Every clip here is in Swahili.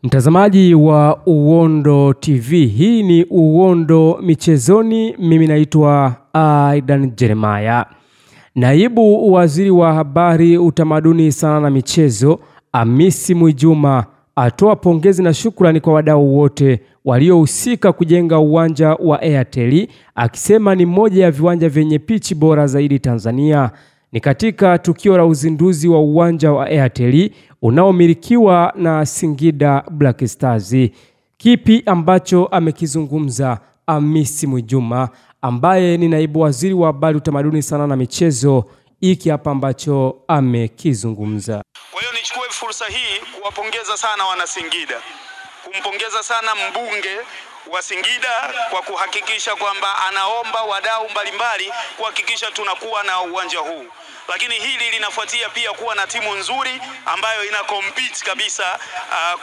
Mtazamaji wa Uondo TV, hii ni Uondo Michezoni. Mimi naitwa Aidan Jeremiah. Naibu Waziri wa Habari, Utamaduni, Sanaa na Michezo Hamisi Mwinjuma atoa pongezi na shukrani kwa wadau wote waliohusika kujenga uwanja wa Airtel, akisema ni moja ya viwanja vyenye pichi bora zaidi Tanzania. Ni katika tukio la uzinduzi wa uwanja wa Airtel unaomilikiwa na Singida Black Stars. Kipi ambacho amekizungumza Hamisi Mwinjuma ambaye ni naibu waziri wa Habari, Utamaduni, Sanaa na Michezo? Hiki hapa ambacho amekizungumza. Kwa hiyo nichukue fursa hii kuwapongeza sana wana Singida. Kumpongeza sana mbunge wa Singida kwa kuhakikisha kwamba anaomba wadau mbalimbali kuhakikisha tunakuwa na uwanja huu. Lakini hili linafuatia pia kuwa na timu nzuri ambayo ina compete kabisa,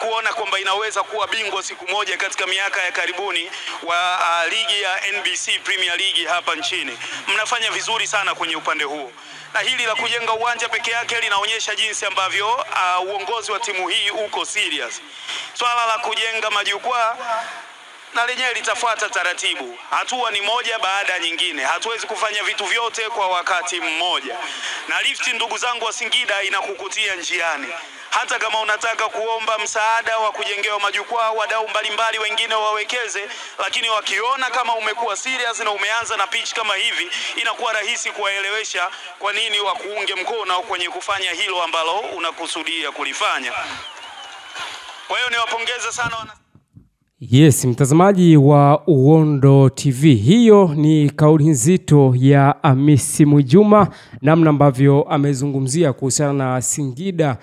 kuona kwamba inaweza kuwa bingwa siku moja katika miaka ya karibuni wa ligi ya NBC Premier League hapa nchini. Mnafanya vizuri sana kwenye upande huo. Na hili la kujenga uwanja peke yake linaonyesha jinsi ambavyo uongozi wa timu hii uko serious. Swala la kujenga majukwaa na lenyewe litafuata taratibu. Hatua ni moja baada ya nyingine. Hatuwezi kufanya vitu vyote kwa wakati mmoja. Na lifti, ndugu zangu wa Singida, inakukutia njiani. Hata kama unataka kuomba msaada wa kujengewa majukwaa, wadau mbalimbali wengine wawekeze, lakini wakiona kama umekuwa serious na umeanza na pitch kama hivi, inakuwa rahisi kuwaelewesha kwa nini wakuunge mkono kwenye kufanya hilo ambalo unakusudia kulifanya. Kwa hiyo niwapongeze sana wana... Yes, mtazamaji wa Uondo TV, hiyo ni kauli nzito ya Hamisi Mwinjuma, namna ambavyo amezungumzia kuhusiana na Singida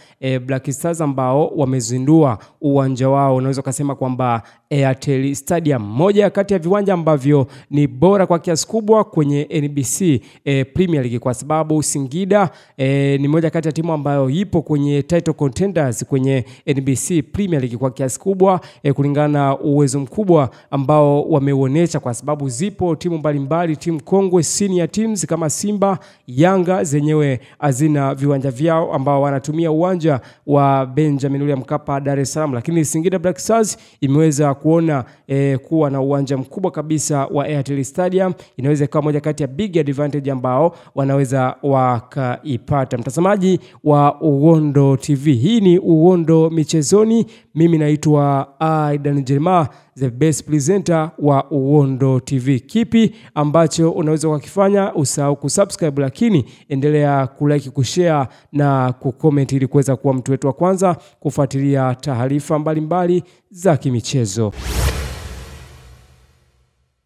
Black Stars ambao wamezindua uwanja wao. Unaweza kusema kwamba Airtel Stadium, moja kati ya viwanja ambavyo ni bora kwa kiasi kubwa kwenye NBC Premier League, kwa sababu Singida ni moja kati ya timu ambayo ipo kwenye title contenders kwenye NBC Premier League kwa kiasi kubwa, kulingana na uwezo mkubwa ambao wameuonesha, kwa sababu zipo timu mbalimbali, timu kongwe, senior teams kama Simba, Yanga zenyewe hazina viwanja vyao ambao wanatumia uwanja wa Benjamin William Mkapa Dar es Salaam, lakini Singida Black Stars imeweza kuona kuwa na uwanja mkubwa kabisa wa Airtel Stadium. Inaweza kuwa moja kati ya big advantage ambao wanaweza wakaipata. Mtazamaji wa Uondo TV, hii ni Uondo Michezoni. Mimi naitwa Aidan Jeremiah, the best presenter wa Uondo TV. Kipi ambacho unaweza kukifanya? Usahau kusubscribe, lakini endelea kulike, kushare na kucomment ili kuweza kuwa mtu wetu wa kwanza kufuatilia taarifa mbalimbali za kimichezo.